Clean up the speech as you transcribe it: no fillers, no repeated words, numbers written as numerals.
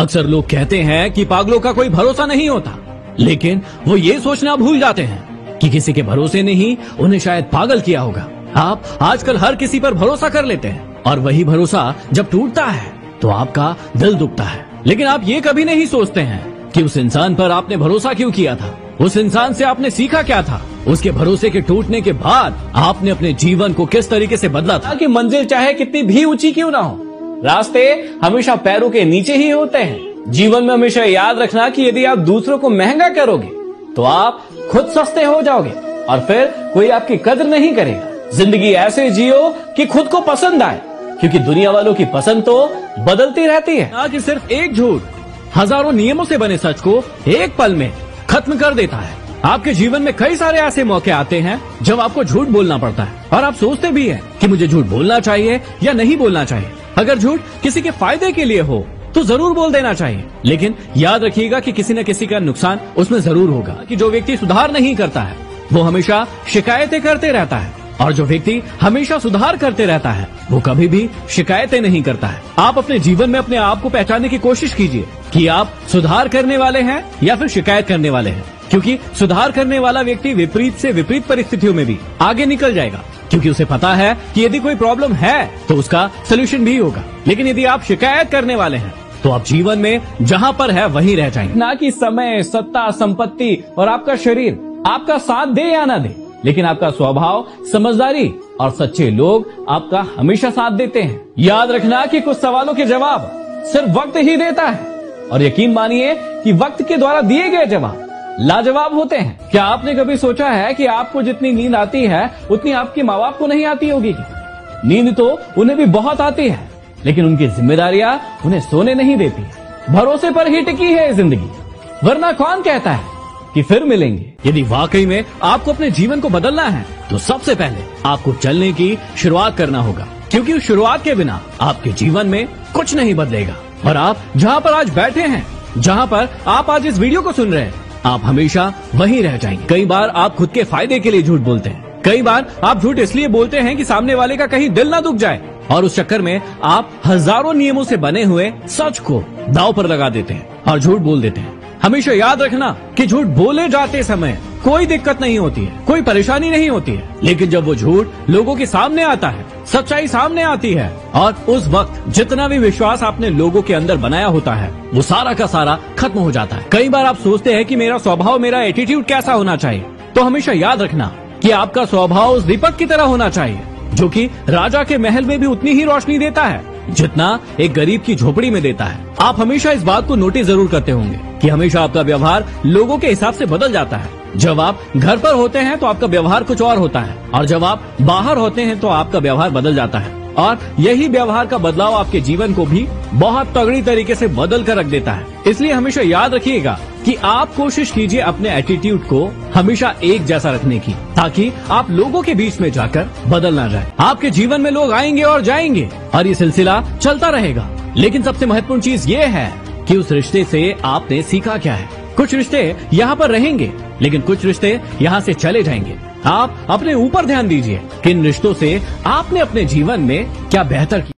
अक्सर लोग कहते हैं कि पागलों का कोई भरोसा नहीं होता, लेकिन वो ये सोचना भूल जाते हैं कि किसी के भरोसे ने ही उन्हें शायद पागल किया होगा। आप आजकल हर किसी पर भरोसा कर लेते हैं और वही भरोसा जब टूटता है तो आपका दिल दुखता है। लेकिन आप ये कभी नहीं सोचते हैं कि उस इंसान पर आपने भरोसा क्यों किया था, उस इंसान से आपने सीखा क्या था, उसके भरोसे के टूटने के बाद आपने अपने जीवन को किस तरीके से बदला था। कि मंजिल चाहे कितनी भी ऊंची क्यों ना हो, रास्ते हमेशा पैरों के नीचे ही होते हैं। जीवन में हमेशा याद रखना कि यदि आप दूसरों को महंगा करोगे तो आप खुद सस्ते हो जाओगे और फिर कोई आपकी कदर नहीं करेगा। जिंदगी ऐसे जियो कि खुद को पसंद आए, क्योंकि दुनिया वालों की पसंद तो बदलती रहती है। ना कि सिर्फ एक झूठ हजारों नियमों से बने सच को एक पल में खत्म कर देता है। आपके जीवन में कई सारे ऐसे मौके आते हैं जब आपको झूठ बोलना पड़ता है और आप सोचते भी हैं कि मुझे झूठ बोलना चाहिए या नहीं बोलना चाहिए। अगर झूठ किसी के फायदे के लिए हो तो जरूर बोल देना चाहिए, लेकिन याद रखिएगा कि किसी न किसी का नुकसान उसमें जरूर होगा। कि जो व्यक्ति सुधार नहीं करता है वो हमेशा शिकायतें करते रहता है, और जो व्यक्ति हमेशा सुधार करते रहता है वो कभी भी शिकायतें नहीं करता है। आप अपने जीवन में अपने आप को पहचानने की कोशिश कीजिए कि आप सुधार करने वाले हैं या फिर शिकायत करने वाले हैं, क्योंकि सुधार करने वाला व्यक्ति विपरीत से विपरीत परिस्थितियों में भी आगे निकल जाएगा, क्योंकि उसे पता है कि यदि कोई प्रॉब्लम है तो उसका सोल्यूशन भी होगा। लेकिन यदि आप शिकायत करने वाले हैं तो आप जीवन में जहाँ पर है वहीं रह जाएंगे। ना कि समय, सत्ता, संपत्ति और आपका शरीर आपका साथ दे या ना दे, लेकिन आपका स्वभाव, समझदारी और सच्चे लोग आपका हमेशा साथ देते हैं। याद रखना कि कुछ सवालों के जवाब सिर्फ वक्त ही देता है, और यकीन मानिए कि वक्त के द्वारा दिए गए जवाब लाजवाब होते हैं। क्या आपने कभी सोचा है कि आपको जितनी नींद आती है उतनी आपके माँ बाप को नहीं आती होगी? नींद तो उन्हें भी बहुत आती है, लेकिन उनकी जिम्मेदारियां उन्हें सोने नहीं देती। भरोसे पर ही टिकी है जिंदगी, वरना कौन कहता है कि फिर मिलेंगे। यदि वाकई में आपको अपने जीवन को बदलना है तो सबसे पहले आपको चलने की शुरुआत करना होगा, क्योंकि उस शुरुआत के बिना आपके जीवन में कुछ नहीं बदलेगा। और आप जहाँ पर आज बैठे हैं, जहाँ पर आप आज इस वीडियो को सुन रहे हैं, आप हमेशा वहीं रह जाएंगे। कई बार आप खुद के फायदे के लिए झूठ बोलते हैं, कई बार आप झूठ इसलिए बोलते हैं कि सामने वाले का कहीं दिल ना दुख जाए, और उस चक्कर में आप हजारों नियमों से बने हुए सच को दांव पर लगा देते हैं और झूठ बोल देते हैं। हमेशा याद रखना कि झूठ बोले जाते समय कोई दिक्कत नहीं होती है, कोई परेशानी नहीं होती है, लेकिन जब वो झूठ लोगों के सामने आता है, सच्चाई सामने आती है, और उस वक्त जितना भी विश्वास आपने लोगों के अंदर बनाया होता है वो सारा का सारा खत्म हो जाता है। कई बार आप सोचते हैं कि मेरा स्वभाव, मेरा एटीट्यूड कैसा होना चाहिए, तो हमेशा याद रखना कि आपका स्वभाव उस दीपक की तरह होना चाहिए जो कि राजा के महल में भी उतनी ही रोशनी देता है जितना एक गरीब की झोपड़ी में देता है। आप हमेशा इस बात को नोटिस जरूर करते होंगे कि हमेशा आपका व्यवहार लोगों के हिसाब से बदल जाता है। जब आप घर पर होते हैं तो आपका व्यवहार कुछ और होता है, और जब आप बाहर होते हैं तो आपका व्यवहार बदल जाता है, और यही व्यवहार का बदलाव आपके जीवन को भी बहुत तगड़ी तरीके से बदल कर रख देता है। इसलिए हमेशा याद रखिएगा कि आप कोशिश कीजिए अपने एटीट्यूड को हमेशा एक जैसा रखने की, ताकि आप लोगों के बीच में जाकर बदल ना जाए। आपके जीवन में लोग आएंगे और जाएंगे और ये सिलसिला चलता रहेगा, लेकिन सबसे महत्वपूर्ण चीज ये है कि उस रिश्ते से आपने सीखा क्या है। कुछ रिश्ते यहाँ पर रहेंगे, लेकिन कुछ रिश्ते यहाँ से चले जाएंगे। आप अपने ऊपर ध्यान दीजिए, किन रिश्तों से आपने अपने जीवन में क्या बेहतर किया।